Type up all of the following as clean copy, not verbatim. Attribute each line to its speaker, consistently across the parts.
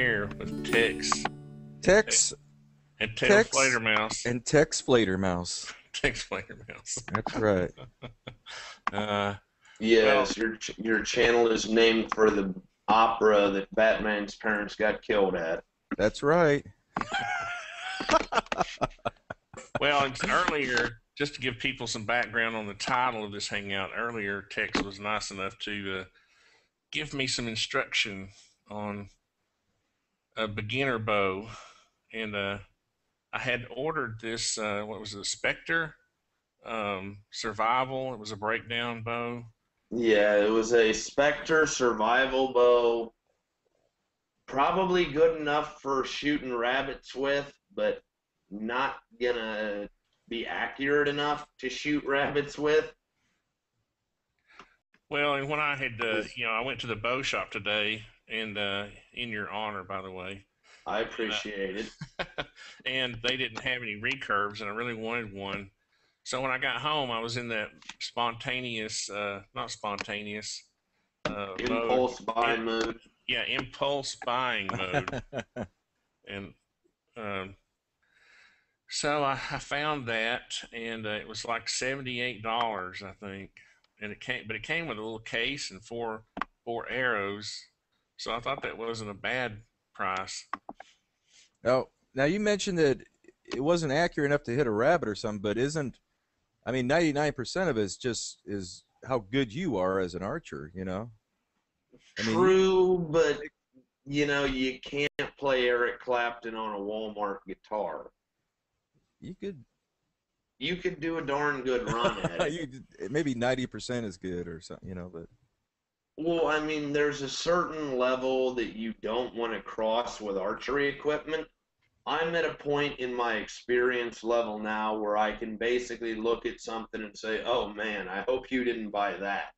Speaker 1: air with Tex
Speaker 2: Tex,
Speaker 1: and
Speaker 2: Tex,
Speaker 1: taofledermaus.
Speaker 2: and Tex Flatermouse.
Speaker 1: Tex Grebner.
Speaker 2: That's right.
Speaker 1: Uh, well,
Speaker 3: Yes, your channel is named for the opera that Batman's parents got killed at.
Speaker 2: That's right.
Speaker 1: well, it's earlier, just to give people some background on the title of this hangout, earlier Tex was nice enough to give me some instruction on a beginner bow, and I had ordered this. What was it? Spectre Survival. It was a breakdown bow.
Speaker 3: Yeah, it was a Spectre survival bow. Probably good enough for shooting rabbits with, but not gonna be accurate enough to shoot rabbits with.
Speaker 1: Well, and when I had, I went to the bow shop today, and in your honor, by the way,
Speaker 3: I appreciate it.
Speaker 1: and they didn't have any recurves, and I really wanted one. So when I got home, I was in that not spontaneous,
Speaker 3: Impulse
Speaker 1: mode.
Speaker 3: buying mood.
Speaker 1: Yeah, impulse buying mode. And so I found that, and it was like $78, I think. And it came with a little case and four arrows. So I thought that wasn't a bad price.
Speaker 2: Now you mentioned that it wasn't accurate enough to hit a rabbit or something, but 99% of it is how good you are as an archer, you know?
Speaker 3: True, but you can't play Eric Clapton on a Walmart guitar. You could do a darn good run at it.
Speaker 2: Maybe 90% is good or something, but.
Speaker 3: Well, I mean, there's a certain level that you don't want to cross with archery equipment. I'm at a point in my experience level now where I can basically look at something and say, oh man, I hope you didn't buy that.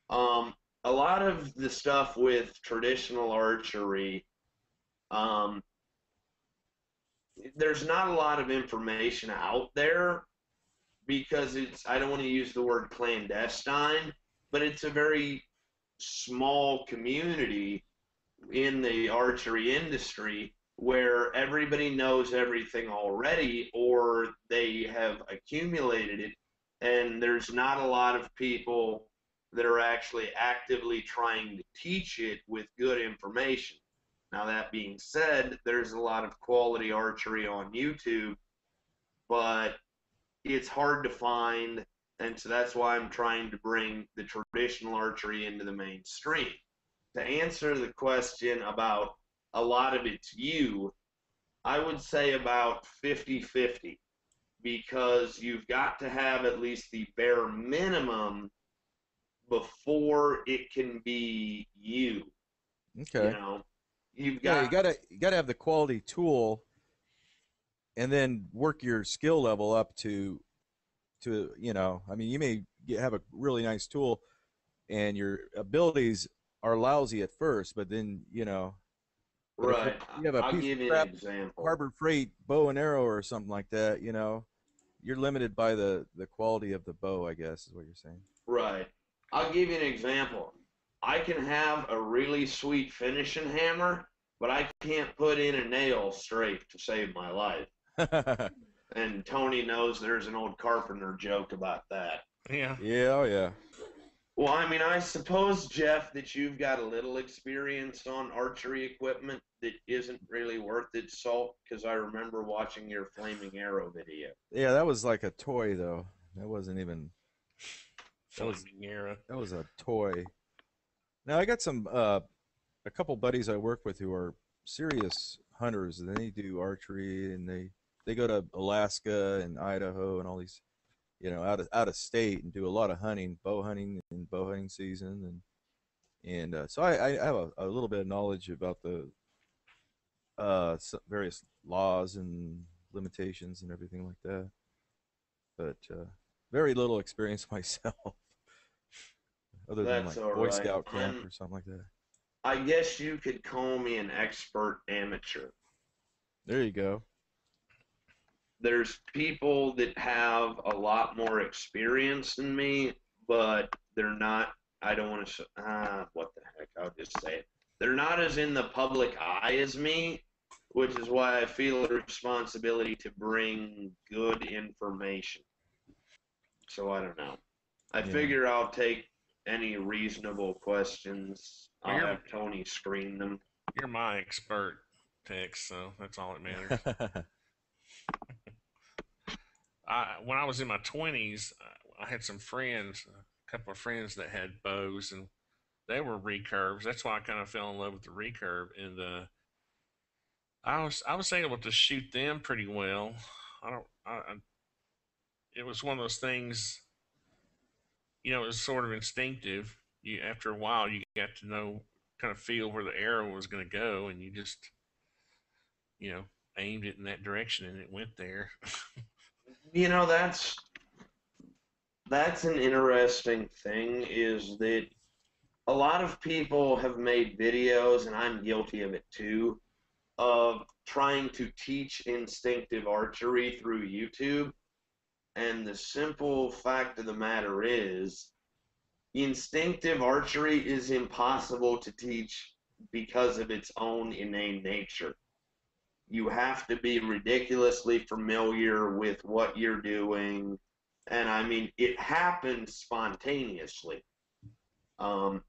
Speaker 3: A lot of the stuff with traditional archery, there's not a lot of information out there because I don't want to use the word clandestine, but it's a very small community in the archery industry where everybody knows everything already, or they have accumulated it, and there's not a lot of people that are actually actively trying to teach it with good information. Now, that being said, there's a lot of quality archery on YouTube, but it's hard to find, and so that's why I'm trying to bring the traditional archery into the mainstream. To answer the question about a lot of it's you, I would say about 50-50, because you've got to have at least the bare minimum before it can be you.
Speaker 2: Okay. You gotta have the quality tool, and then work your skill level up to you may have a really nice tool, and your abilities are lousy at first, but then
Speaker 3: Right.
Speaker 2: you have a
Speaker 3: I'll
Speaker 2: piece
Speaker 3: give
Speaker 2: of
Speaker 3: you
Speaker 2: crap
Speaker 3: an example.
Speaker 2: Harbor Freight bow and arrow or something like that, you're limited by the quality of the bow, I guess is what you're saying.
Speaker 3: Right. I'll give you an example. I can have a really sweet finishing hammer, but I can't put in a nail straight to save my life. And Tony knows there's an old carpenter joke about that.
Speaker 1: Yeah.
Speaker 2: Yeah, oh yeah.
Speaker 3: Well, I mean, I suppose, Jeff, that you've got a little experience on archery equipment that isn't really worth its salt, because I remember watching your flaming arrow video.
Speaker 2: Yeah, that was like a toy, though. That wasn't even...
Speaker 1: Flaming arrow.
Speaker 2: That was a toy. Now, I got a couple buddies I work with who are serious hunters, and they do archery, and they go to Alaska and Idaho and all these, out of state, and do a lot of hunting, bow hunting and bow hunting season, and so I have a little bit of knowledge about the various laws and limitations and everything like that, but very little experience myself, other than
Speaker 3: That's
Speaker 2: like
Speaker 3: all
Speaker 2: Boy
Speaker 3: right.
Speaker 2: Scout camp or something like that.
Speaker 3: I guess you could call me an expert amateur.
Speaker 2: There you go.
Speaker 3: There's people that have a lot more experience than me, but they're not, I don't want to, what the heck, I'll just say it. they're not as in the public eye as me, which is why I feel a responsibility to bring good information. So I don't know. I
Speaker 2: Yeah.
Speaker 3: figure I'll take any reasonable questions.
Speaker 1: Well,
Speaker 3: I'll have Tony screen them.
Speaker 1: you're my expert, Tex, so that's all that matters. When I was in my 20s, I had some friends, a couple of friends that had bows, and they were recurves. That's why I kind of fell in love with the recurve, and I was able to shoot them pretty well. I don't. It was one of those things. It was sort of instinctive. After a while, you got to know, kind of feel where the arrow was going to go, and you just, aimed it in that direction, and it went there.
Speaker 3: That's an interesting thing, is that a lot of people have made videos, and I'm guilty of it too, of trying to teach instinctive archery through YouTube. And the simple fact of the matter is, instinctive archery is impossible to teach because of its own innate nature. You have to be ridiculously familiar with what you're doing. And I mean, it happens spontaneously.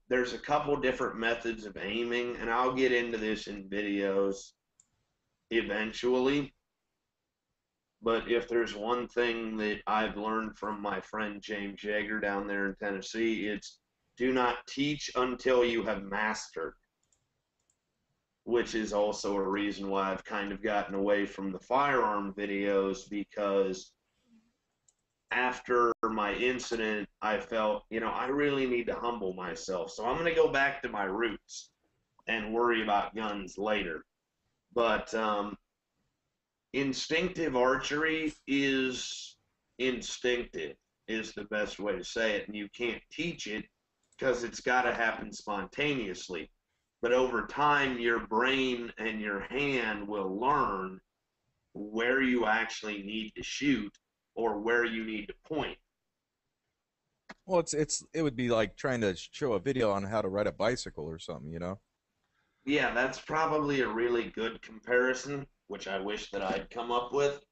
Speaker 3: There's a couple different methods of aiming, and I'll get into this in videos eventually. But if there's one thing that I've learned from my friend James Yeager down there in Tennessee, it's do not teach until you have mastered, which is also a reason why I've kind of gotten away from the firearm videos, because after my incident, I felt, I really need to humble myself. So I'm going to go back to my roots and worry about guns later. But instinctive archery is instinctive, is the best way to say it. And you can't teach it because it's got to happen spontaneously. But over time, your brain and your hand will learn where you actually need to shoot or where you need to point.
Speaker 2: Well, it would be like trying to show a video on how to ride a bicycle or something,
Speaker 3: Yeah, that's probably a really good comparison, which I wish that I'd come up with.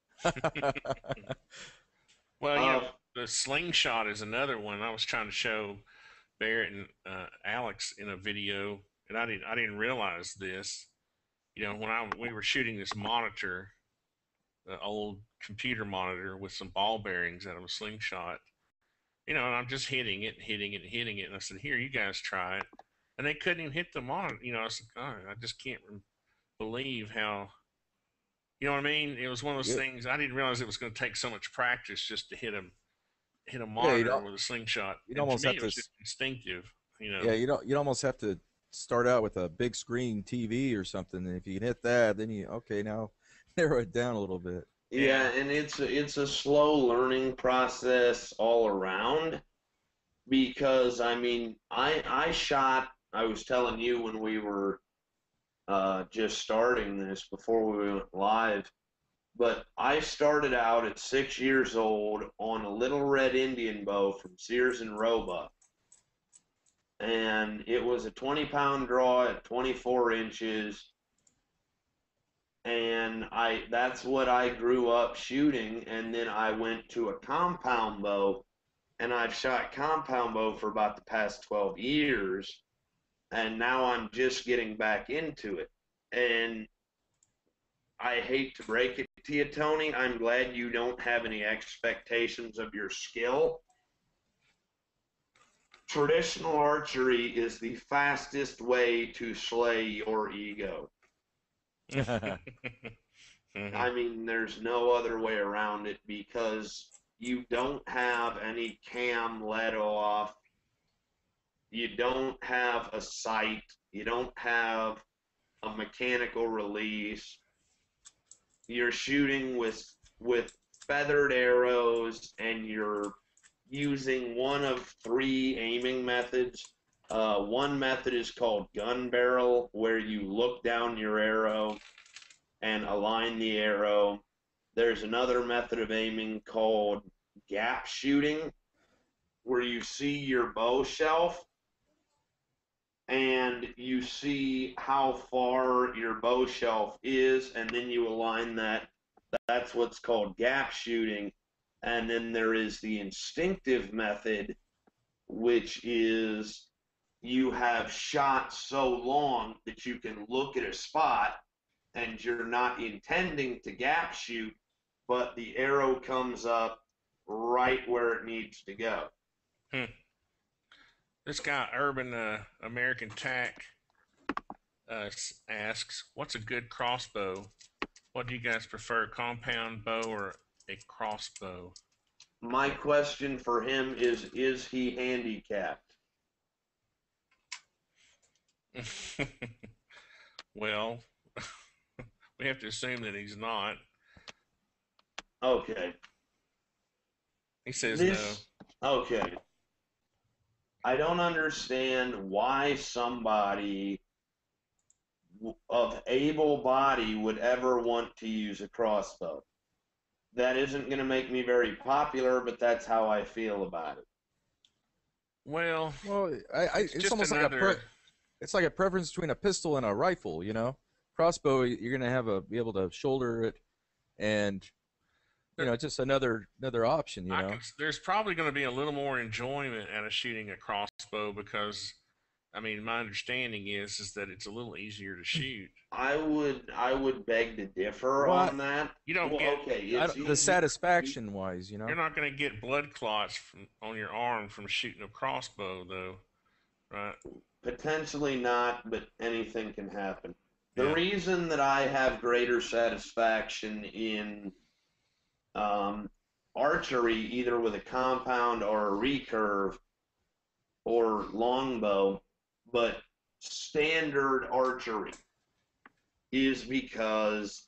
Speaker 1: Well, the slingshot is another one. I was trying to show Barrett and Alex in a video, and I didn't realize this. When we were shooting this monitor, the old computer monitor with some ball bearings out of a slingshot, and I'm just hitting it, and I said, "Here, you guys try it," and they couldn't even hit the monitor. I said, "Oh, I just can't believe how." You know what I mean? It was one of those things. I didn't realize it was going to take so much practice just to hit a monitor with a slingshot.
Speaker 2: You'd
Speaker 1: And
Speaker 2: almost
Speaker 1: to me,
Speaker 2: have
Speaker 1: it was
Speaker 2: to.
Speaker 1: just instinctive.
Speaker 2: Yeah, you'd almost have to start out with a big screen TV or something. And if you can hit that, then now narrow it down a little bit.
Speaker 3: Yeah, and it's a slow learning process all around, because I mean, I was telling you when we were just starting this before we went live, but I started out at 6 years old on a little red Indian bow from Sears and Roebuck, and it was a 20-pound draw at 24 inches. And that's what I grew up shooting. And then I went to a compound bow, and I've shot compound bow for about the past 12 years, and now I'm just getting back into it. And I hate to break it to you, Tony, I'm glad you don't have any expectations of your skill. Traditional archery is the fastest way to slay your ego. I mean, there's no other way around it, because you don't have any cam let off. You don't have a sight. You don't have a mechanical release. You're shooting with feathered arrows, and you're using one of 3 aiming methods. One method is called gun barrel, where you look down your arrow and align the arrow. There's another method of aiming called gap shooting, where you see your bow shelf and you see how far your bow shelf is, and then you align that. That's what's called gap shooting. And then there is the instinctive method, which is you have shot so long that you can look at a spot and you're not intending to gap shoot, but the arrow comes up right where it needs to go.
Speaker 1: This guy, Urban American Tack, asks, "What's a good crossbow? What do you guys prefer, compound bow or a crossbow?"
Speaker 3: My question for him is he handicapped?
Speaker 1: Well, we have to assume that he's not.
Speaker 3: Okay.
Speaker 1: He says no.
Speaker 3: Okay. I don't understand why somebody of able body would ever want to use a crossbow. That isn't going to make me very popular, but that's how I feel about it.
Speaker 1: Well,
Speaker 2: it's
Speaker 1: just
Speaker 2: almost
Speaker 1: another.
Speaker 2: it's like a preference between a pistol and a rifle. You know, crossbow you're gonna be able to shoulder it, and just another option. You know,
Speaker 1: There's probably going to be a little more enjoyment out of shooting a crossbow because, I mean, my understanding is that it's a little easier to shoot.
Speaker 3: I would beg to differ on that.
Speaker 1: You don't get
Speaker 2: the satisfaction wise. You know,
Speaker 1: you're not going to get blood clots on your arm from shooting a crossbow, though, right?
Speaker 3: Potentially not, but anything can happen. The
Speaker 1: Yeah.
Speaker 3: reason that I have greater satisfaction in archery, either with a compound or a recurve or longbow, but standard archery, is because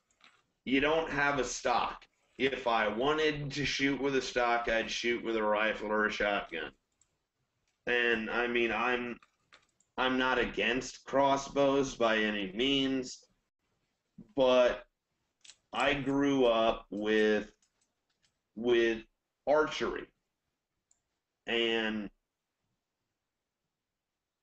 Speaker 3: you don't have a stock. If I wanted to shoot with a stock, I'd shoot with a rifle or a shotgun. And I mean, I'm not against crossbows by any means, but I grew up with archery, and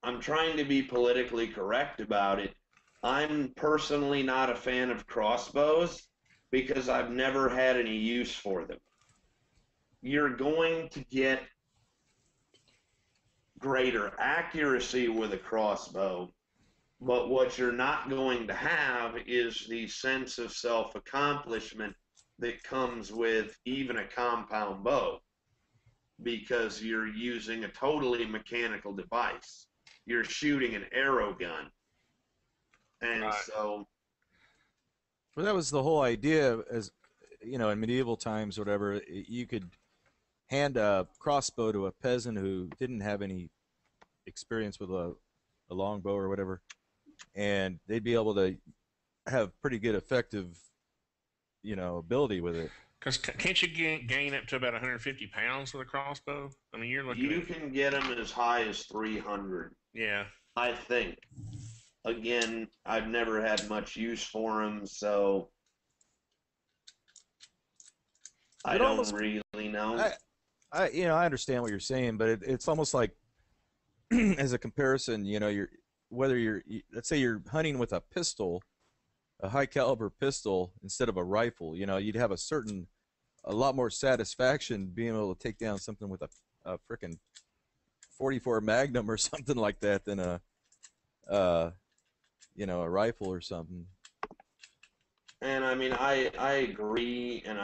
Speaker 3: I'm trying to be politically correct about it. I'm personally not a fan of crossbows because I've never had any use for them. You're going to get greater accuracy with a crossbow, but what you're not going to have is the sense of self-accomplishment that comes with even a compound bow, because you're using a totally mechanical device. You're shooting an arrow gun. And
Speaker 1: Right.
Speaker 3: so,
Speaker 2: well, that was the whole idea. As in medieval times, whatever, you could hand a crossbow to a peasant who didn't have any experience with a longbow or whatever, and they'd be able to have pretty good effective ability with it.
Speaker 1: Because can't you gain up to about 150 pounds with a crossbow? I mean, you're looking
Speaker 3: you can get them as high as 300.
Speaker 1: Yeah.
Speaker 3: I think. Again, I've never had much use for them, so I don't really know.
Speaker 2: I understand what you're saying, but it's almost like as a comparison, let's say you're hunting with a pistol, a high caliber pistol instead of a rifle, you'd have a lot more satisfaction being able to take down something with a frickin' 44 Magnum or something like that than a rifle or something.
Speaker 3: And I mean, I agree, and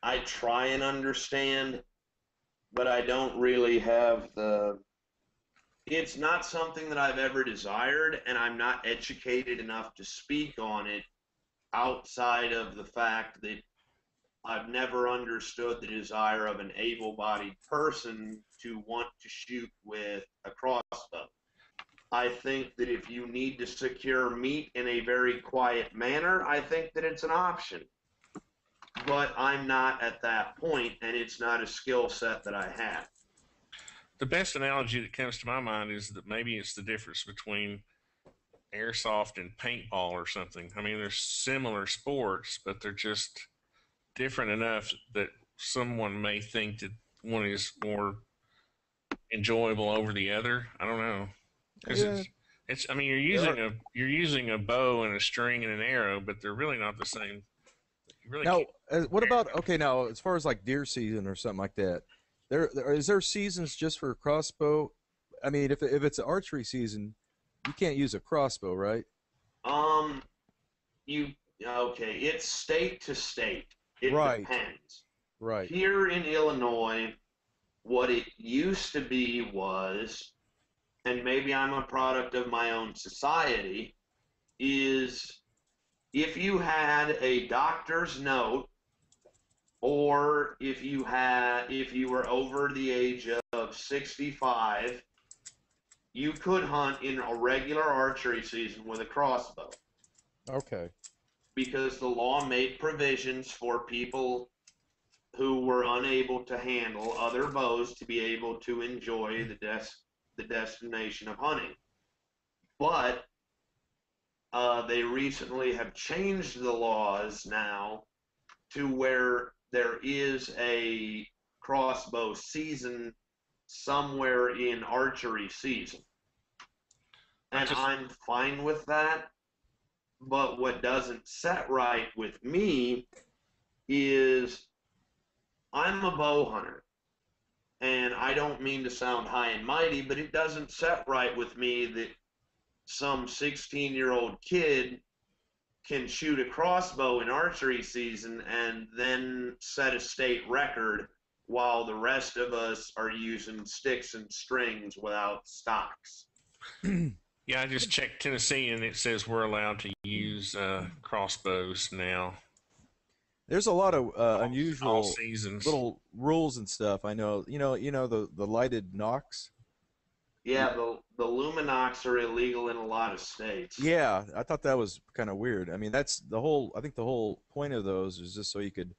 Speaker 3: I try and understand, but I don't really have it's not something that I've ever desired, and I'm not educated enough to speak on it outside of the fact that I've never understood the desire of an able-bodied person to want to shoot with a crossbow. I think that if you need to secure meat in a very quiet manner, I think that it's an option. But I'm not at that point, and it's not a skill set that I have.
Speaker 1: The best analogy that comes to my mind is that maybe it's the difference between airsoft and paintball or something. I mean, they're similar sports, but they're just different enough that someone may think that one is more enjoyable over the other. I don't know. because
Speaker 2: Yeah,
Speaker 1: it's. I mean,
Speaker 2: there are.
Speaker 1: you're using a bow and a string and an arrow, but they're really not the same. You really
Speaker 2: Now,
Speaker 1: can't
Speaker 2: what
Speaker 1: compare
Speaker 2: about
Speaker 1: them.
Speaker 2: okay? Now, as far as like deer season or something like that, is there seasons just for crossbow? I mean, if it's an archery season, you can't use a crossbow, right?
Speaker 3: Um, you okay? It's state to state. It
Speaker 2: Right,
Speaker 3: depends.
Speaker 2: right.
Speaker 3: Here in Illinois, what it used to be was, and maybe I'm a product of my own society, is if you had a doctor's note or if you were over the age of 65, you could hunt in a regular archery season with a crossbow
Speaker 2: Okay.
Speaker 3: because the law made provisions for people who were unable to handle other bows to be able to enjoy the destination of hunting. But they recently have changed the laws now to where there is a crossbow season somewhere in archery season.
Speaker 1: I
Speaker 3: And
Speaker 1: just
Speaker 3: I'm fine with that. But what doesn't set right with me is I'm a bow hunter. And I don't mean to sound high and mighty, but it doesn't set right with me that some 16-year-old kid can shoot a crossbow in archery season and then set a state record while the rest of us are using sticks and strings without stocks.
Speaker 1: yeah, I just checked Tennessee and it says we're allowed to use crossbows now,
Speaker 2: There's a lot of
Speaker 1: all
Speaker 2: unusual
Speaker 1: seasons.
Speaker 2: little rules and stuff. I know. The lighted nocks.
Speaker 3: Yeah, the Luminox are illegal in a lot of states.
Speaker 2: Yeah, I thought that was kind of weird. I mean, that's the whole. I think the whole point of those is just so you could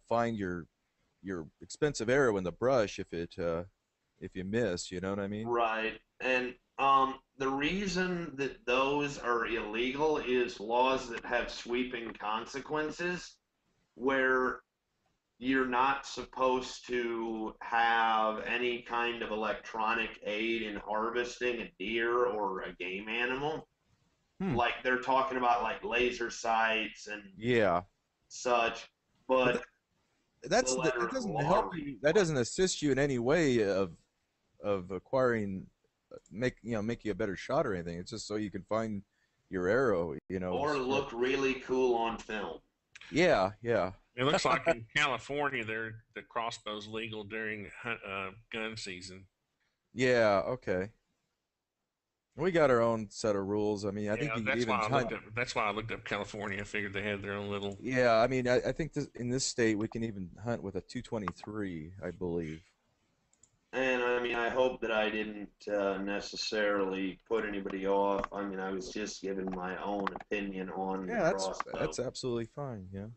Speaker 2: find your expensive arrow in the brush if you miss. You know what I mean?
Speaker 3: Right. And the reason that those are illegal is laws that have sweeping consequences where you're not supposed to have any kind of electronic aid in harvesting a deer or a game animal.
Speaker 2: Hmm.
Speaker 3: Like they're talking about like laser sights and
Speaker 2: Yeah,
Speaker 3: such,
Speaker 2: but
Speaker 3: but the letter
Speaker 2: that
Speaker 3: of the
Speaker 2: doesn't
Speaker 3: law
Speaker 2: help
Speaker 3: reads
Speaker 2: you. That
Speaker 3: like,
Speaker 2: doesn't assist you in any way of acquiring make you a better shot or anything. It's just so you can find your arrow.
Speaker 3: or look really cool on film.
Speaker 2: Yeah, yeah.
Speaker 1: It looks like in California, the crossbow's legal during gun season.
Speaker 2: Yeah, okay. We got our own set of rules. I mean, I think
Speaker 1: Yeah,
Speaker 2: you could even hunt.
Speaker 1: That's why I looked up California. I figured they had their own little.
Speaker 2: Yeah, I mean, I think in this state we can even hunt with a 223, I believe.
Speaker 3: And I mean, I hope that I didn't necessarily put anybody off. I mean, I was just giving my own opinion on the
Speaker 2: Yeah,
Speaker 3: crossbow.
Speaker 2: that's absolutely fine. Yeah.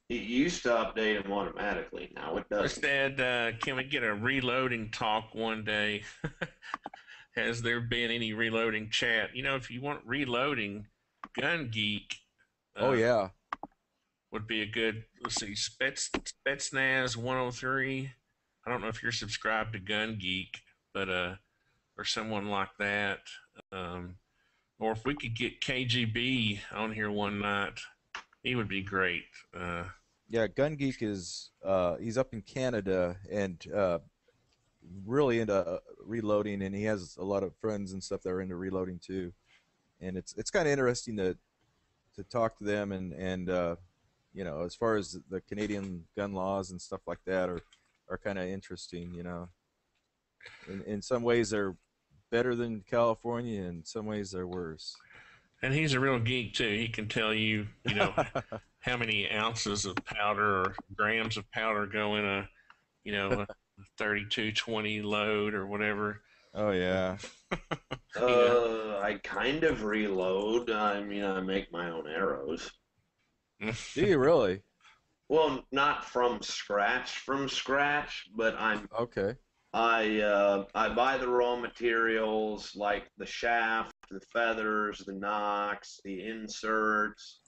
Speaker 3: It used to update them automatically. Now it
Speaker 1: I
Speaker 3: doesn't.
Speaker 1: said, can we get a reloading talk one day? Has there been any reloading chat? If you want reloading, Gun Geek
Speaker 2: Oh
Speaker 1: uh,
Speaker 2: yeah.
Speaker 1: would be a good. Let's see, Spetsnaz 103. I don't know if you're subscribed to Gun Geek, but or someone like that. Um, or if we could get KGB on here one night, he would be great.
Speaker 2: Yeah, Gun Geek is he's up in Canada and really into reloading, and he has a lot of friends and stuff that are into reloading too. And it's kind of interesting to talk to them and as far as the Canadian gun laws and stuff like that are kind of interesting. In some ways they're better than California, in some ways they're worse.
Speaker 1: And he's a real geek too. He can tell you, how many ounces of powder or grams of powder go in a 3220 load or whatever.
Speaker 2: Oh yeah.
Speaker 1: You know,
Speaker 3: I kind of reload. I mean, I make my own arrows.
Speaker 2: Do you really?
Speaker 3: Well, not from scratch, but
Speaker 2: Okay.
Speaker 3: I buy the raw materials like the shaft, the feathers, the nocks, the inserts,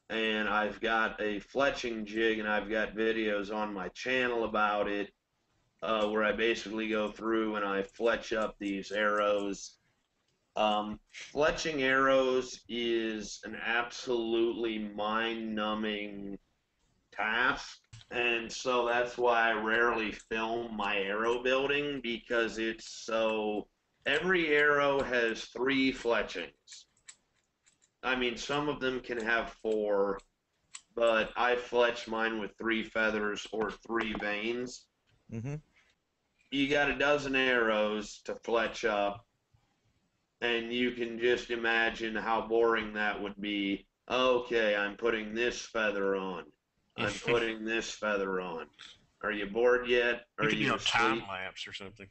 Speaker 3: and I've got a fletching jig, and I've got videos on my channel about it. where I basically go through and I fletch up these arrows. Fletching arrows is an absolutely mind-numbing task, and so that's why I rarely film my arrow building, because it's so. Every arrow has 3 fletchings. I mean, some of them can have 4, but I fletch mine with 3 feathers or 3 veins.
Speaker 2: Mm-hmm.
Speaker 3: You got a dozen arrows to fletch up, and you can just imagine how boring that would be. Okay, I'm putting this feather on. I'm putting this feather on. Are you bored yet? Are
Speaker 1: You could do
Speaker 3: you
Speaker 1: a time
Speaker 3: asleep?
Speaker 1: lapse or something.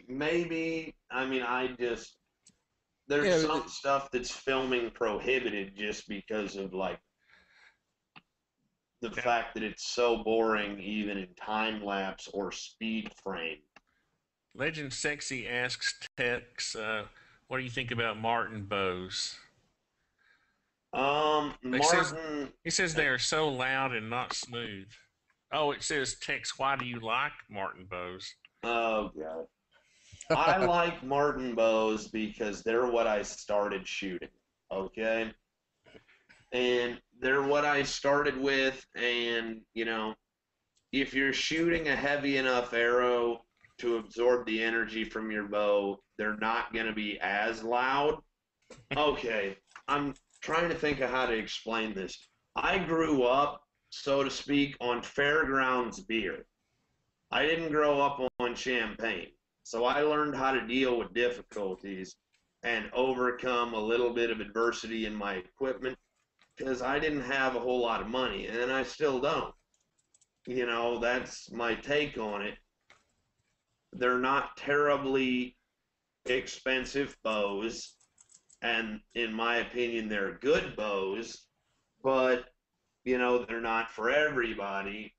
Speaker 3: Maybe. I mean, there's
Speaker 2: Yeah,
Speaker 3: some stuff that's filming prohibited just because of like the fact that it's so boring, even in time lapse or speed frame.
Speaker 1: Legend Sexy asks Tex, what do you think about Martin bows?
Speaker 3: Martin.
Speaker 1: He says they are so loud and not smooth. Oh, it says, Tex, why do you like Martin bows?
Speaker 3: Oh god. I like Martin bows because they're what I started shooting. Okay. And they're what I started with, and if you're shooting a heavy enough arrow to absorb the energy from your bow, they're not going to be as loud. Okay, I'm trying to think of how to explain this. I grew up, so to speak, on fairgrounds beer. I didn't grow up on champagne. So I learned how to deal with difficulties and overcome a little bit of adversity in my equipment, because I didn't have a whole lot of money, and I still don't. That's my take on it. They're not terribly expensive bows, and in my opinion, they're good bows, but, they're not for everybody.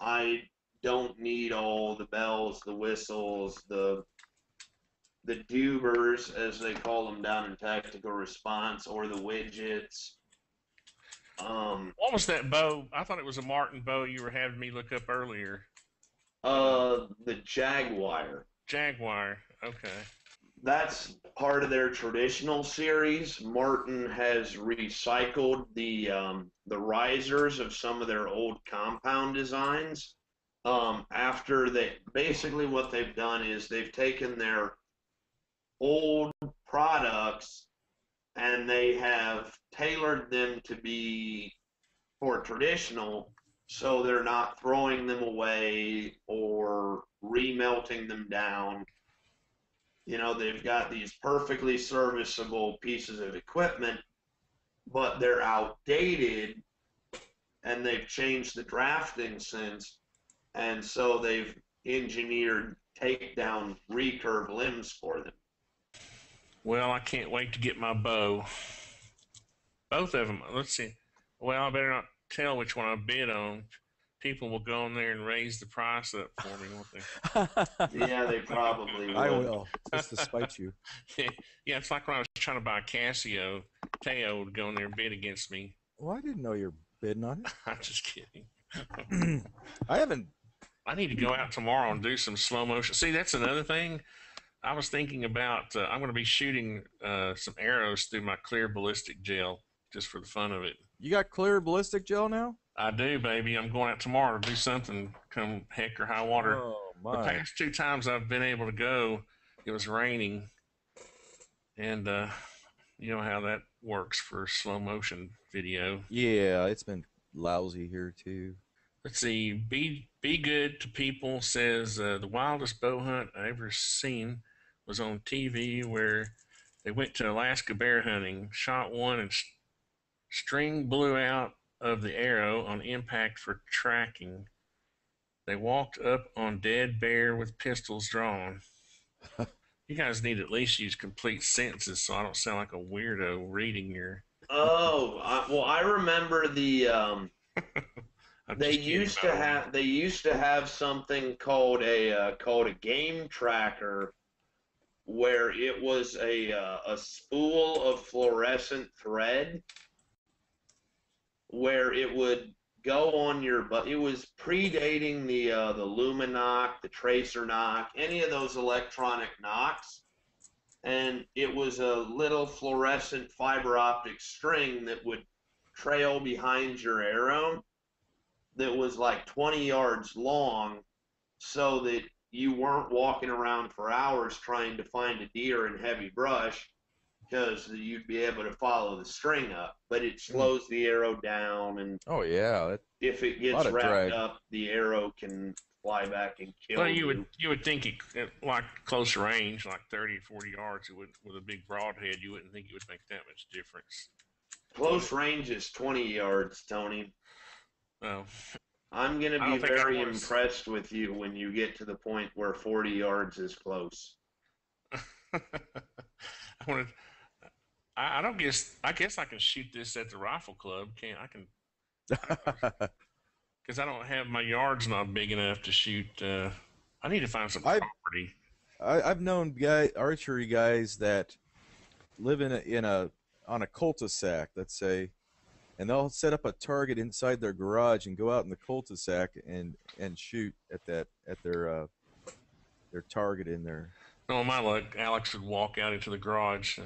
Speaker 3: I don't need all the bells, the whistles, the dubers, as they call them down in tactical response, or the widgets.
Speaker 1: What was that bow? I thought it was a Martin bow you were having me look up earlier.
Speaker 3: The Jaguar.
Speaker 1: Jaguar. Okay.
Speaker 3: That's part of their traditional series. Martin has recycled the risers of some of their old compound designs. After basically what they've done is they've taken their old products and they have tailored them to be for traditional, so they're not throwing them away or remelting them down. They've got these perfectly serviceable pieces of equipment, but they're outdated, and they've changed the drafting since, and so they've engineered takedown recurve limbs for them.
Speaker 1: Well, I can't wait to get my bow. Both of them. Let's see. Well, I better not tell which one I bid on. People will go in there and raise the price up for me, won't they?
Speaker 3: Yeah, they probably would.
Speaker 2: I will, just to spite you.
Speaker 1: Yeah, it's like when I was trying to buy a Casio. Teo would go in there and bid against me.
Speaker 2: Well, I didn't know you're bidding on it.
Speaker 1: I'm just kidding.
Speaker 2: I haven't.
Speaker 1: I need to go out tomorrow and do some slow motion. See, that's another thing. I was thinking about I'm going to be shooting some arrows through my clear ballistic gel just for the fun of it.
Speaker 2: You got clear ballistic gel now?
Speaker 1: I do, baby. I'm going out tomorrow to do something come heck or high water.
Speaker 2: Oh,
Speaker 1: The
Speaker 2: my.
Speaker 1: past 2 times I've been able to go, it was raining. And you know how that works for slow motion video.
Speaker 2: Yeah, it's been lousy here, too.
Speaker 1: Let's see. Be Good to People says the wildest bow hunt I ever seen was on TV, where they went to Alaska bear hunting, shot one, and string blew out of the arrow on impact for tracking. They walked up on dead bear with pistols drawn. You guys need to at least use complete sentences so I don't sound like a weirdo reading your.
Speaker 3: Oh, I remember they used to have something called a game tracker, where it was a spool of fluorescent thread, where it would go on your, but it was predating the Luminoc, the Tracer knock, any of those electronic knocks, and it was a little fluorescent fiber optic string that would trail behind your arrow that was like 20 yards long, so that you weren't walking around for hours trying to find a deer in heavy brush, because you'd be able to follow the string up, but it slows the arrow down, and
Speaker 2: Oh yeah,
Speaker 3: if it
Speaker 2: a
Speaker 3: gets
Speaker 2: lot of
Speaker 3: wrapped
Speaker 2: drag.
Speaker 3: up, the arrow can fly back and kill
Speaker 1: Well,
Speaker 3: you.
Speaker 1: you would think it like close range, like 30 or 40 yards, it would with a big broadhead. You wouldn't think it would make that much difference.
Speaker 3: Close range is 20 yards, Tony.
Speaker 1: Oh,
Speaker 3: I'm going to
Speaker 1: I
Speaker 3: be
Speaker 1: don't think I
Speaker 3: very
Speaker 1: was.
Speaker 3: impressed with you when you get to the point where 40 yards is close.
Speaker 1: I wanted. I don't guess. I guess I can shoot this at the rifle club. Can't I? Can because I don't have my yard's not big enough to shoot. I need to find some
Speaker 2: I've
Speaker 1: property.
Speaker 2: I've known archery guys that live on a cul-de-sac, let's say, and they'll set up a target inside their garage and go out in the cul-de-sac and shoot at their target in there.
Speaker 1: No, my luck, Alex would walk out into the garage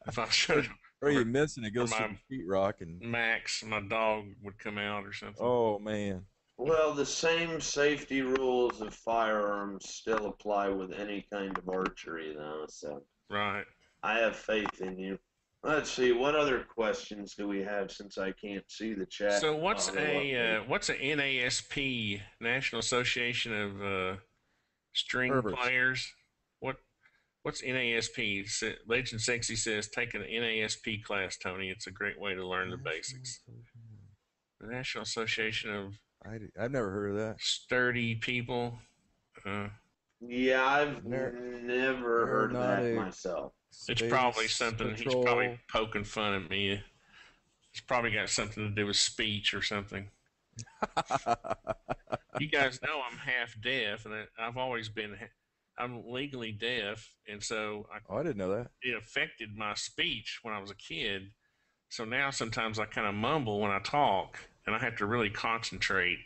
Speaker 1: if I showed him.
Speaker 2: Or you miss and it
Speaker 1: Or
Speaker 2: goes through
Speaker 1: my
Speaker 2: the sheetrock and
Speaker 1: Max, my dog, would come out or something.
Speaker 2: oh man.
Speaker 3: Well, the same safety rules of firearms still apply with any kind of archery, though, so
Speaker 1: Right.
Speaker 3: I have faith in you. Let's see, what other questions do we have since I can't see the chat?
Speaker 1: So what's
Speaker 3: Update.
Speaker 1: what's a NASP, National Association of String
Speaker 2: Perverts.
Speaker 1: Players? What's NASP? Legend Sexy says take an NASP class, Tony. It's a great way to learn the basics. The National Association of
Speaker 2: I've never heard of that.
Speaker 1: Sturdy People.
Speaker 3: Yeah, I've never heard of that
Speaker 2: Aeronautic
Speaker 3: myself.
Speaker 1: It's probably
Speaker 2: Space
Speaker 1: something. He's
Speaker 2: Patrol.
Speaker 1: probably poking fun at me. It's probably got something to do with speech or something. You guys know I'm half deaf, and I've always been. I'm legally deaf, and so
Speaker 2: Oh, I didn't know that.
Speaker 1: it affected my speech when I was a kid. So now sometimes I kind of mumble when I talk, and I have to really concentrate.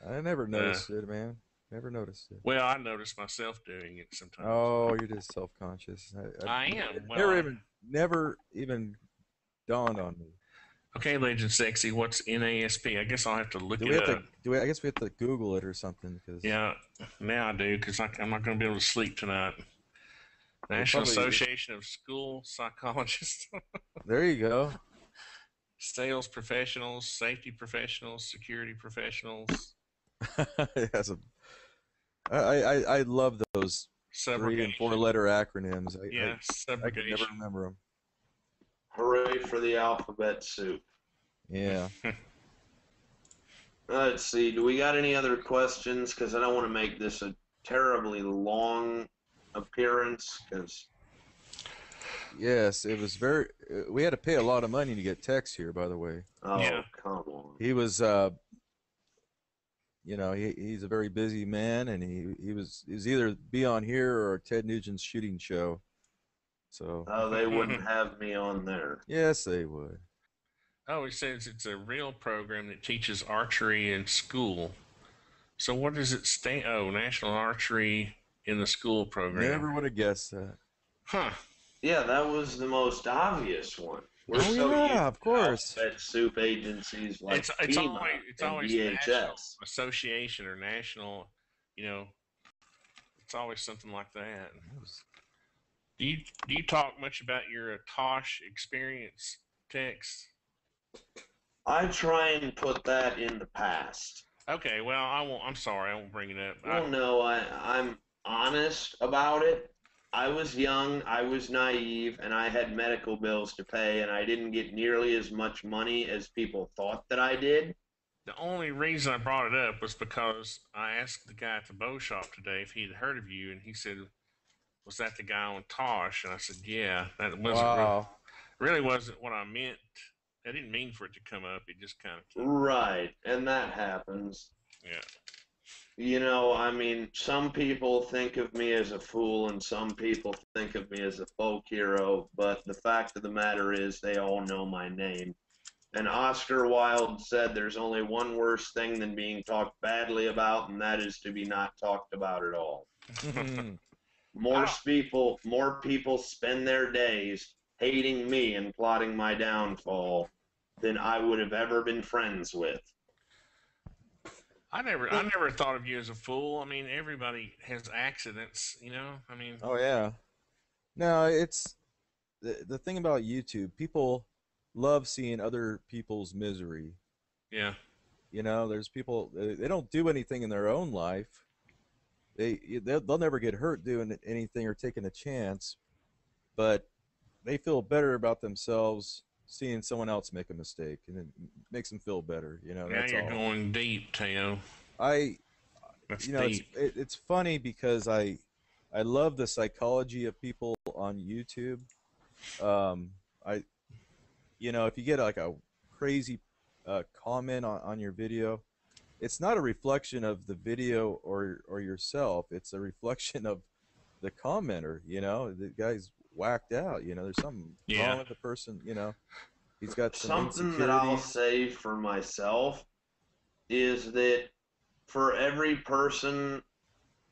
Speaker 2: I never noticed it, man. Never noticed it.
Speaker 1: Well, I notice myself doing it sometimes.
Speaker 2: Oh, you're just self-conscious.
Speaker 1: I am. Well,
Speaker 2: Never even dawned on me.
Speaker 1: Okay, Legend Sexy, what's NASP? I guess I'll have to look
Speaker 2: Do we
Speaker 1: it
Speaker 2: have
Speaker 1: up.
Speaker 2: to? I guess we have to Google it or something because
Speaker 1: Yeah, now I do because I'm not going to be able to sleep tonight. National
Speaker 2: probably-
Speaker 1: Association of School Psychologists,
Speaker 2: there you go.
Speaker 1: Sales Professionals, Safety Professionals, Security Professionals,
Speaker 2: Yes, I love those 3 and 4
Speaker 1: Subrogation.
Speaker 2: letter acronyms.
Speaker 1: Yeah,
Speaker 2: I can never
Speaker 1: Subrogation.
Speaker 2: remember them.
Speaker 3: Hooray for the alphabet soup.
Speaker 2: Yeah.
Speaker 3: Let's see, do we got any other questions? Because I don't want to make this a terribly long appearance, because
Speaker 2: Yes, it was very. We had to pay a lot of money to get Tex here, by the way.
Speaker 3: oh,
Speaker 1: Yeah.
Speaker 3: come on.
Speaker 2: He was, he's a very busy man, and he was either be on here or Ted Nugent's shooting show. So
Speaker 3: Oh, they wouldn't have me on there.
Speaker 2: yes, they would.
Speaker 1: Oh, it says it's a real program that teaches archery in school. So what does it stand? Oh, National Archery in the School program.
Speaker 2: Never would have guessed that.
Speaker 1: Huh.
Speaker 3: Yeah, that was the most obvious one. We're
Speaker 2: Oh,
Speaker 3: so
Speaker 2: yeah,
Speaker 3: used
Speaker 2: of
Speaker 3: to
Speaker 2: course.
Speaker 3: alphabet soup agencies like
Speaker 1: It's
Speaker 3: FEMA
Speaker 1: always
Speaker 3: and
Speaker 1: National
Speaker 3: VHS.
Speaker 1: Association or National, it's always something like that. Do you talk much about your Tosh experience, Tex?
Speaker 3: I try and put that in the past.
Speaker 1: Okay, well I won't. I'm sorry, I won't bring it up.
Speaker 3: Well, no, I'm honest about it. I was young, I was naive, and I had medical bills to pay, and I didn't get nearly as much money as people thought that I did.
Speaker 1: The only reason I brought it up was because I asked the guy at the bow shop today if he'd heard of you, and he said, "Was that the guy on Tosh?" And I said, "Yeah, that wasn't
Speaker 2: Wow.
Speaker 1: really wasn't what I meant. I didn't mean for it to come up. It just kind of came.
Speaker 3: Right, and that happens.
Speaker 1: Yeah.
Speaker 3: You know, I mean, some people think of me as a fool and some people think of me as a folk hero, but the fact of the matter is they all know my name. And Oscar Wilde said there's only one worse thing than being talked badly about, and that is to be not talked about at all. More people spend their days hating me and plotting my downfall than I would have ever been friends with.
Speaker 1: I never thought of you as a fool. I mean, everybody has accidents, you know. I mean,
Speaker 2: Oh yeah. No, it's the thing about YouTube. People love seeing other people's misery.
Speaker 1: yeah,
Speaker 2: You know, there's people they don't do anything in their own life. They'll never get hurt doing anything or taking a chance, but they feel better about themselves seeing someone else make a mistake, and it makes them feel better. You know,
Speaker 1: now
Speaker 2: that's
Speaker 1: you're
Speaker 2: all.
Speaker 1: going deep, Teo.
Speaker 2: I,
Speaker 1: That's
Speaker 2: you know,
Speaker 1: deep.
Speaker 2: it's funny because I love the psychology of people on YouTube. I you know, if you get like a crazy comment on your video, it's not a reflection of the video or yourself. It's a reflection of the commenter. You know, the guy's whacked out. You know, there's something
Speaker 1: Yeah.
Speaker 2: wrong with the person. You know, he's got some
Speaker 3: Something that I'll
Speaker 2: insecurities.
Speaker 3: say for myself is that for every person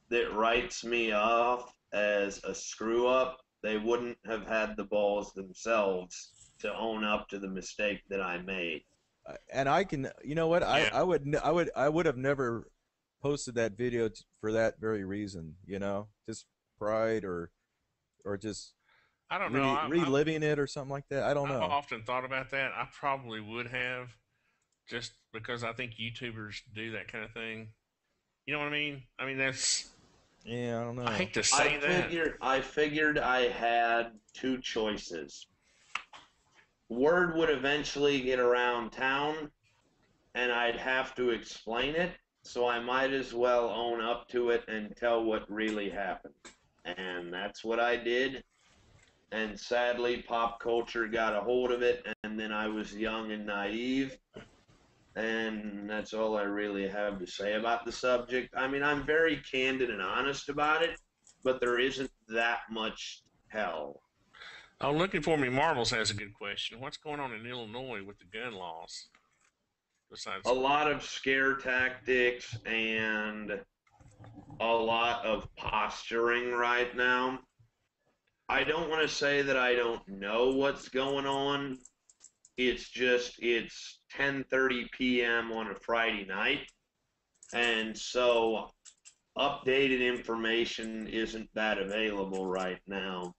Speaker 3: that writes me off as a screw up, they wouldn't have had the balls themselves to own up to the mistake that I made.
Speaker 2: And I can, you know what?
Speaker 1: Yeah.
Speaker 2: I would have never posted that video for that very reason. You know, just pride or just
Speaker 1: I don't know.
Speaker 2: reliving it or something like that. I don't
Speaker 1: I've
Speaker 2: know.
Speaker 1: often thought about that. I probably would have, just because I think YouTubers do that kind of thing. You know what I mean? I mean, that's.
Speaker 2: Yeah, I don't
Speaker 1: I
Speaker 2: know.
Speaker 1: hate to say that.
Speaker 3: I figured I had two choices. Word would eventually get around town, and I'd have to explain it, so I might as well own up to it and tell what really happened. And that's what I did. And sadly, pop culture got a hold of it, and then I was young and naive. And that's all I really have to say about the subject. I mean, I'm very candid and honest about it, but there isn't that much hell.
Speaker 1: Oh, Looking for Me Marbles has a good question. What's going on in Illinois with the gun laws?
Speaker 3: A
Speaker 1: Besides,
Speaker 3: lot of scare tactics and a lot of posturing right now. I don't want to say that I don't know what's going on. It's just it's 10:30 p.m. on a Friday night, and so updated information isn't that available right now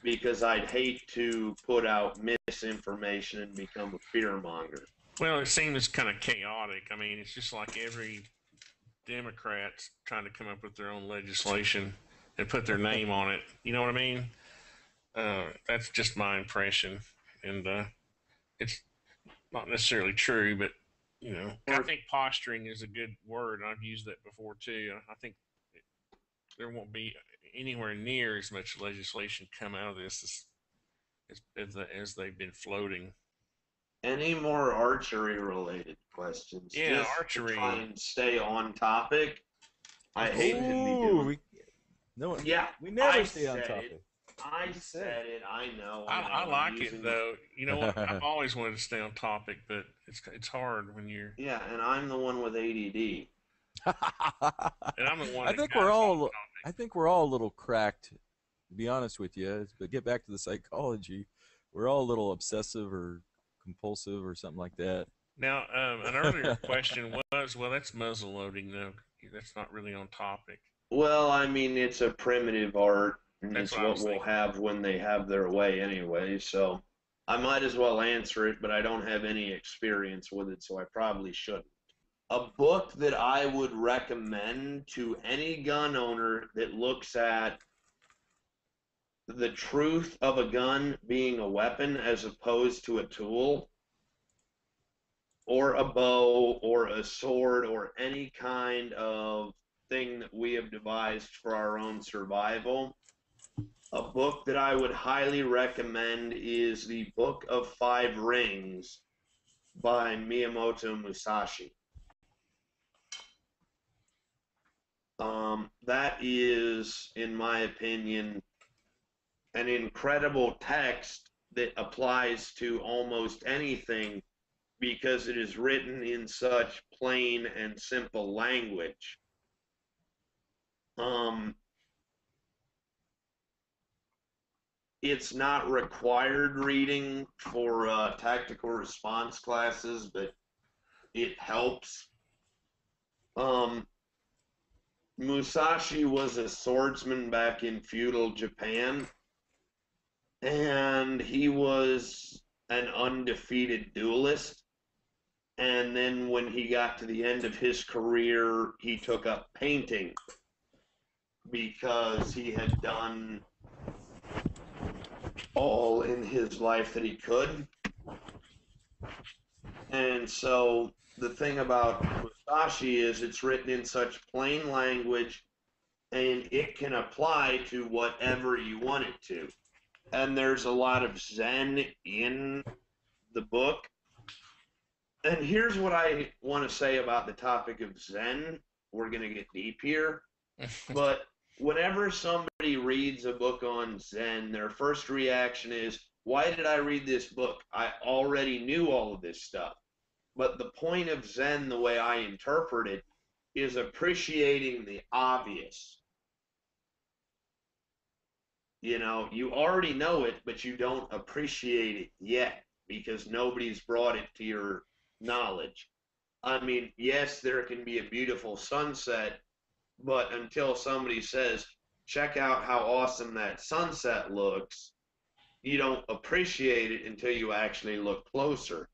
Speaker 3: because I'd hate to put out misinformation and become a fear monger.
Speaker 1: well, it seems kind of chaotic. I mean, it's just like every Democrat's trying to come up with their own legislation and put their name on it. You know what I mean? That's just my impression, and it's not necessarily true, but you know, I think posturing is a good word, and I've used that before too. I think there won't be anywhere near as much legislation come out of this as they've been floating.
Speaker 3: Any more archery related questions?
Speaker 1: Yeah,
Speaker 3: Just
Speaker 1: archery.
Speaker 3: to try and stay on topic. I hate to be
Speaker 2: Ooh,
Speaker 3: doing.
Speaker 2: no,
Speaker 3: Yeah,
Speaker 2: we never
Speaker 3: I
Speaker 2: stay on
Speaker 3: said
Speaker 2: topic.
Speaker 3: it. I said it. I know.
Speaker 1: I
Speaker 3: I'm
Speaker 1: like
Speaker 3: using-
Speaker 1: it though. You know what? I've always wanted to stay on topic, but it's hard when you're.
Speaker 3: Yeah, and I'm the one with ADD.
Speaker 1: And I'm the one.
Speaker 2: I
Speaker 1: that
Speaker 2: think
Speaker 1: got
Speaker 2: we're
Speaker 1: us
Speaker 2: all.
Speaker 1: off
Speaker 2: I think we're all a little cracked. To be honest with you, but get back to the psychology. We're all a little obsessive or compulsive or something like that.
Speaker 1: Now, an earlier question was, well, that's muzzle loading, though. That's not really on topic.
Speaker 3: Well, I mean, it's a primitive art, and
Speaker 1: That's
Speaker 3: it's
Speaker 1: what I
Speaker 3: what
Speaker 1: was
Speaker 3: we'll
Speaker 1: thinking.
Speaker 3: have when they have their way anyway. So I might as well answer it, but I don't have any experience with it, so I probably shouldn't. A book that I would recommend to any gun owner that looks at the truth of a gun being a weapon as opposed to a tool or a bow or a sword or any kind of thing that we have devised for our own survival. A book that I would highly recommend is The Book of Five Rings by Miyamoto Musashi. That is, in my opinion, an incredible text that applies to almost anything because it is written in such plain and simple language. It's not required reading for tactical response classes, but it helps. Musashi was a swordsman back in feudal Japan, and he was an undefeated duelist. And then when he got to the end of his career, he took up painting because he had done all in his life that he could. And so the thing about Musashi is it's written in such plain language, and it can apply to whatever you want it to. And there's a lot of Zen in the book. And here's what I want to say about the topic of Zen. We're going to get deep here. But whenever somebody reads a book on Zen, their first reaction is, why did I read this book? I already knew all of this stuff. But the point of Zen, the way I interpret it, is appreciating the obvious. You know, you already know it, but you don't appreciate it yet because nobody's brought it to your knowledge. I mean, yes, there can be a beautiful sunset, but until somebody says, check out how awesome that sunset looks, you don't appreciate it until you actually look closer.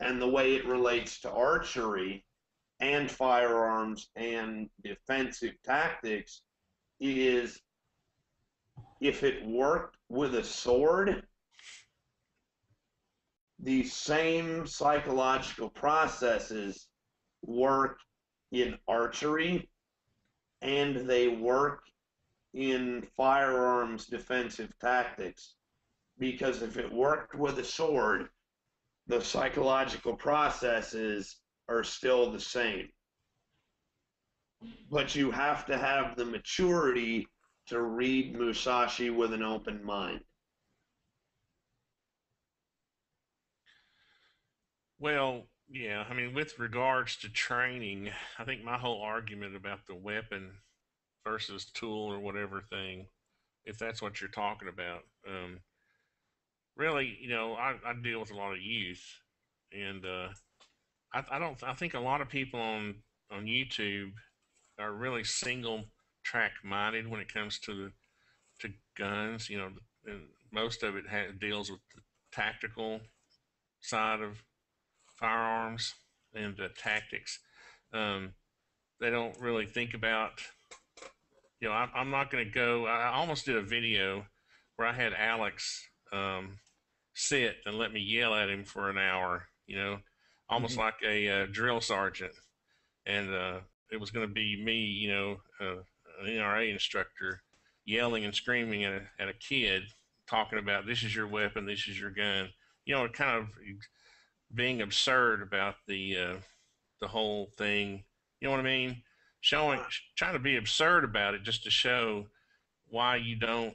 Speaker 3: And the way it relates to archery and firearms and defensive tactics is, if it worked with a sword, the same psychological processes work in archery, and they work in firearms defensive tactics. Because if it worked with a sword, the psychological processes are still the same. But you have to have the maturity to read Musashi with an open mind.
Speaker 1: Well, yeah, I mean, with regards to training, I think my whole argument about the weapon versus tool or whatever thing, if that's what you're talking about, really, I deal with a lot of youth, and I think a lot of people on YouTube are really single track minded when it comes to guns. And most of it deals with the tactical side of firearms and tactics. They don't really think about. I'm not going to go. I almost did a video where I had Alex sit and let me yell at him for an hour. Almost like a drill sergeant, and it was going to be me, an NRA instructor, yelling and screaming at a kid, talking about this is your weapon, this is your gun. Kind of being absurd about the whole thing. You know what I mean? Trying to be absurd about it just to show why you don't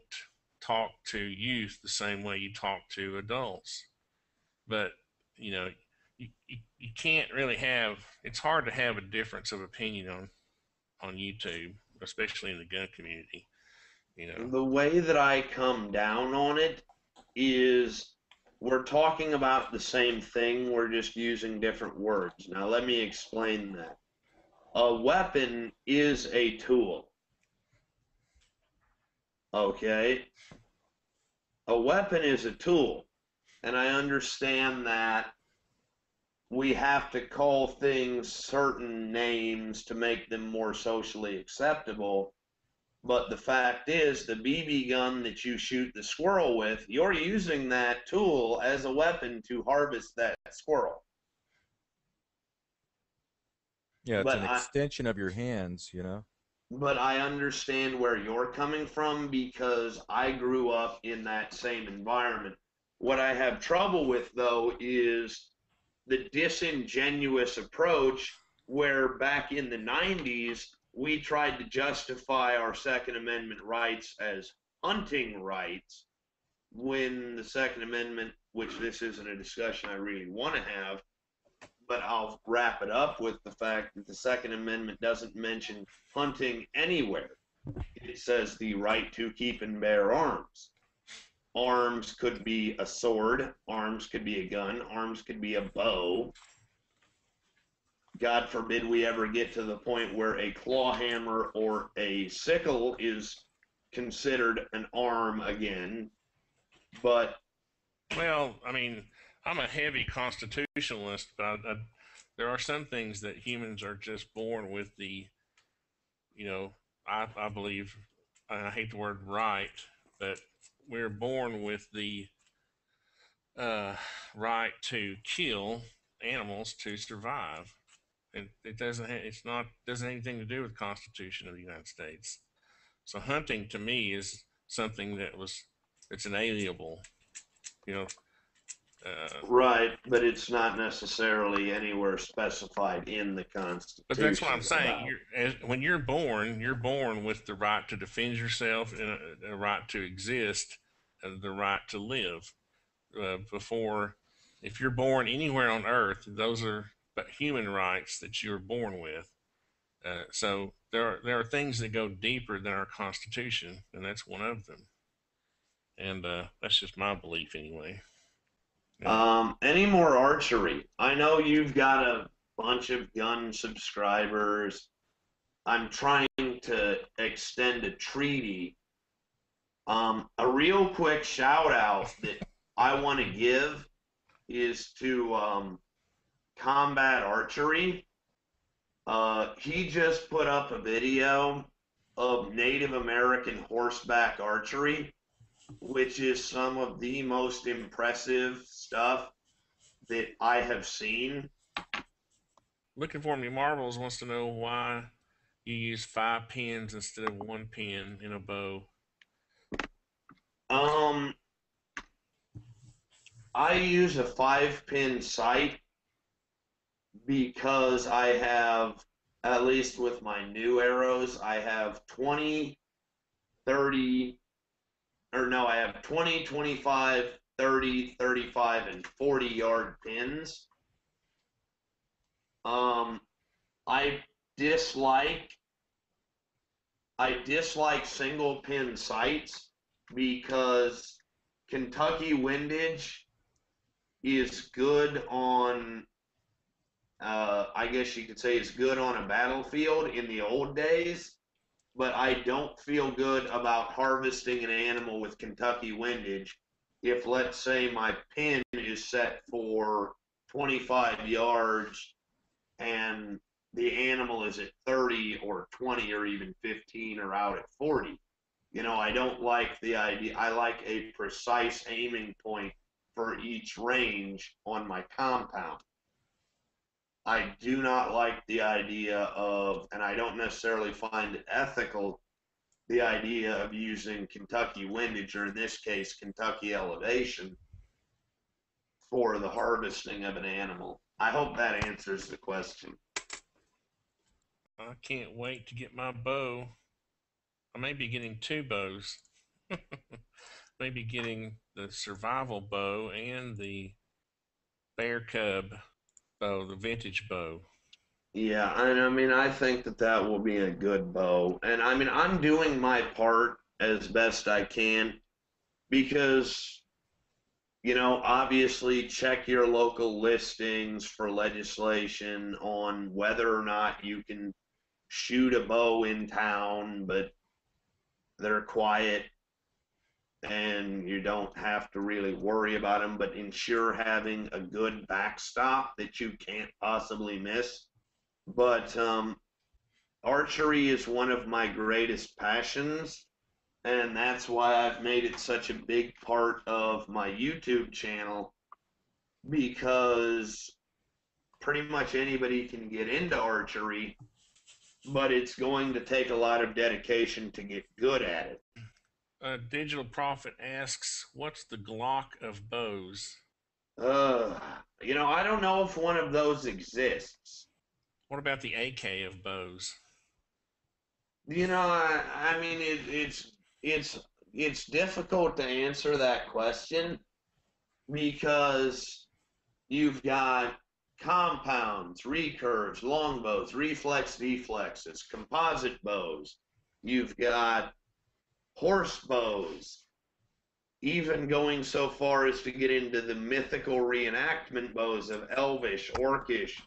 Speaker 1: talk to youth the same way you talk to adults. But you can't really have. It's hard to have a difference of opinion on YouTube, especially in the gun community.
Speaker 3: The way that I come down on it is, we're talking about the same thing, we're just using different words. Now let me explain that. A weapon is a tool. Okay? A weapon is a tool. And I understand that we have to call things certain names to make them more socially acceptable. But the fact is, the BB gun that you shoot the squirrel with, you're using that tool as a weapon to harvest that squirrel.
Speaker 2: Yeah, it's an extension of your hands,
Speaker 3: But I understand where you're coming from because I grew up in that same environment. What I have trouble with, though, is the disingenuous approach where back in the 90s, we tried to justify our Second Amendment rights as hunting rights, when the Second Amendment, which this isn't a discussion I really want to have, but I'll wrap it up with the fact that the Second Amendment doesn't mention hunting anywhere. It says the right to keep and bear arms. Arms could be a sword, arms could be a gun, arms could be a bow. God forbid we ever get to the point where a claw hammer or a sickle is considered an arm again. But
Speaker 1: well, I mean, I'm a heavy constitutionalist, but there are some things that humans are just born with the, I believe, and I hate the word right, but we're born with the right to kill animals to survive. It doesn't. Doesn't have anything to do with the Constitution of the United States. So hunting to me is something it's inalienable. You know,
Speaker 3: right, but it's not necessarily anywhere specified in the Constitution.
Speaker 1: But that's what I'm saying. When you're born with the right to defend yourself and a right to exist and the right to live. If you're born anywhere on Earth, those are human rights that you're born with. So there are things that go deeper than our Constitution, and that's one of them. And that's just my belief, anyway.
Speaker 3: Yeah. Any more archery? I know you've got a bunch of gun subscribers. I'm trying to extend a treaty. A real quick shout out that I want to give is to Combat Archery. He just put up a video of Native American horseback archery, which is some of the most impressive stuff that I have seen.
Speaker 1: Looking for Me Marbles wants to know why you use 5 pins instead of 1 pin in a bow.
Speaker 3: I use a 5-pin sight because I have, at least with my new arrows, I have 20, 30, or no, I have 20, 25, 30, 35, and 40-yard pins. I dislike single pin sights because Kentucky windage is good on, I guess you could say it's good on a battlefield in the old days, but I don't feel good about harvesting an animal with Kentucky windage if, let's say, my pin is set for 25 yards and the animal is at 30 or 20 or even 15 or out at 40. I don't like the idea. I like a precise aiming point for each range on my compound. I do not like the idea of, and I don't necessarily find it ethical, the idea of using Kentucky windage, or in this case, Kentucky elevation, for the harvesting of an animal. I hope that answers the question.
Speaker 1: I can't wait to get my bow. I may be getting 2 bows. Maybe getting the survival bow and the bear cub bow, the vintage bow.
Speaker 3: Yeah, and I mean, I think that will be a good bow. And I mean, I'm doing my part as best I can because, obviously check your local listings for legislation on whether or not you can shoot a bow in town, but they're quiet and you don't have to really worry about them, but ensure having a good backstop that you can't possibly miss. But archery is one of my greatest passions, and that's why I've made it such a big part of my YouTube channel, because pretty much anybody can get into archery, but it's going to take a lot of dedication to get good at it.
Speaker 1: Digital Prophet asks, what's the Glock of bows?
Speaker 3: I don't know if one of those exists.
Speaker 1: What about the AK of bows?
Speaker 3: I mean, it's difficult to answer that question because you've got compounds, recurves, longbows, reflex deflexes, composite bows. You've got horse bows, even going so far as to get into the mythical reenactment bows of Elvish, Orcish,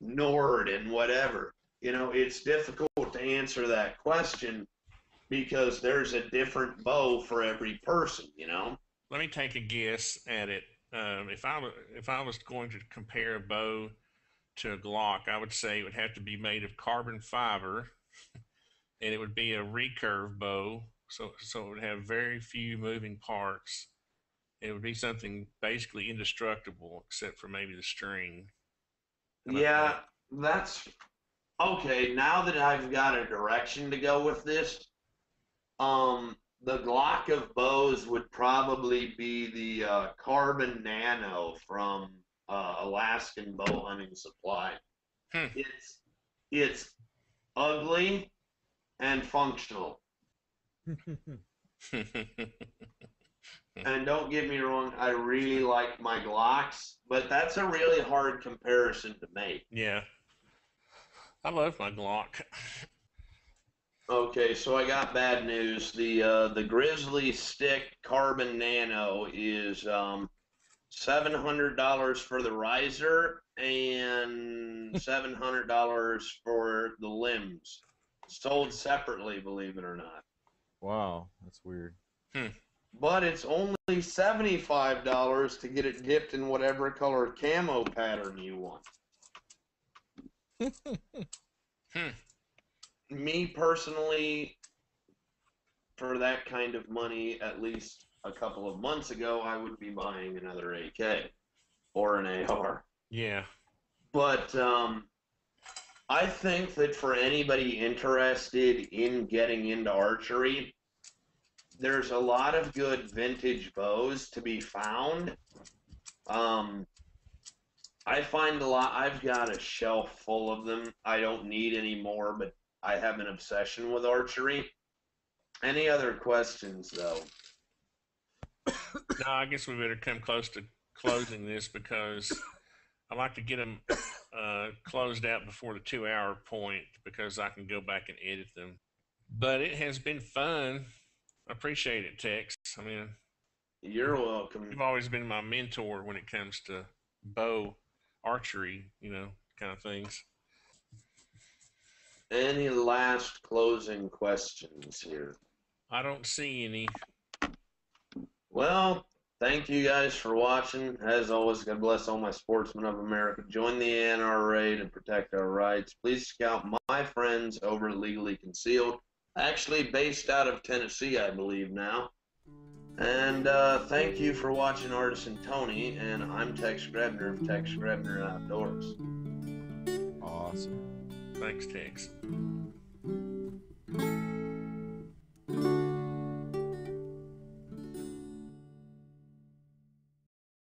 Speaker 3: Nord, and whatever. It's difficult to answer that question because there's a different bow for every person.
Speaker 1: Let me take a guess at it. If I was going to compare a bow to a Glock, I would say it would have to be made of carbon fiber, and it would be a recurve bow. So it would have very few moving parts. It would be something basically indestructible, except for maybe the string.
Speaker 3: Yeah, that's okay. Now that I've got a direction to go with this, the Glock of bows would probably be the Carbon Nano from Alaskan Bow Hunting Supply.
Speaker 1: Hmm.
Speaker 3: It's ugly and functional. And don't get me wrong, I really like my Glocks, but that's a really hard comparison to make.
Speaker 1: Yeah, I love my Glock.
Speaker 3: Okay, so I got bad news. The Grizzly Stick Carbon Nano is $700 for the riser and $700 for the limbs. Sold separately, believe it or not.
Speaker 2: Wow, that's weird.
Speaker 3: But it's only $75 to get it dipped in whatever color camo pattern you want. Me personally, for that kind of money, at least a couple of months ago, I would be buying another AK or an AR.
Speaker 1: Yeah.
Speaker 3: But I think that for anybody interested in getting into archery, there's a lot of good vintage bows to be found. I find a lot. I've got a shelf full of them. I don't need any more, but I have an obsession with archery. Any other questions, though?
Speaker 1: No, I guess we better come close to closing this because I like to get them closed out before the 2-hour point because I can go back and edit them. But it has been fun. I appreciate it, Tex. I mean,
Speaker 3: you're welcome.
Speaker 1: You've always been my mentor when it comes to bow archery, kind of things.
Speaker 3: Any last closing questions here?
Speaker 1: I don't see any.
Speaker 3: Well, thank you guys for watching. As always, God bless all my sportsmen of America. Join the NRA to protect our rights. Please scout my friends over at Legally Concealed. Actually based out of Tennessee, I believe now. And thank you for watching ArtisanTony, and I'm Tex Grebner of Tex Grebner Outdoors.
Speaker 2: Awesome.
Speaker 1: Thanks, Tex.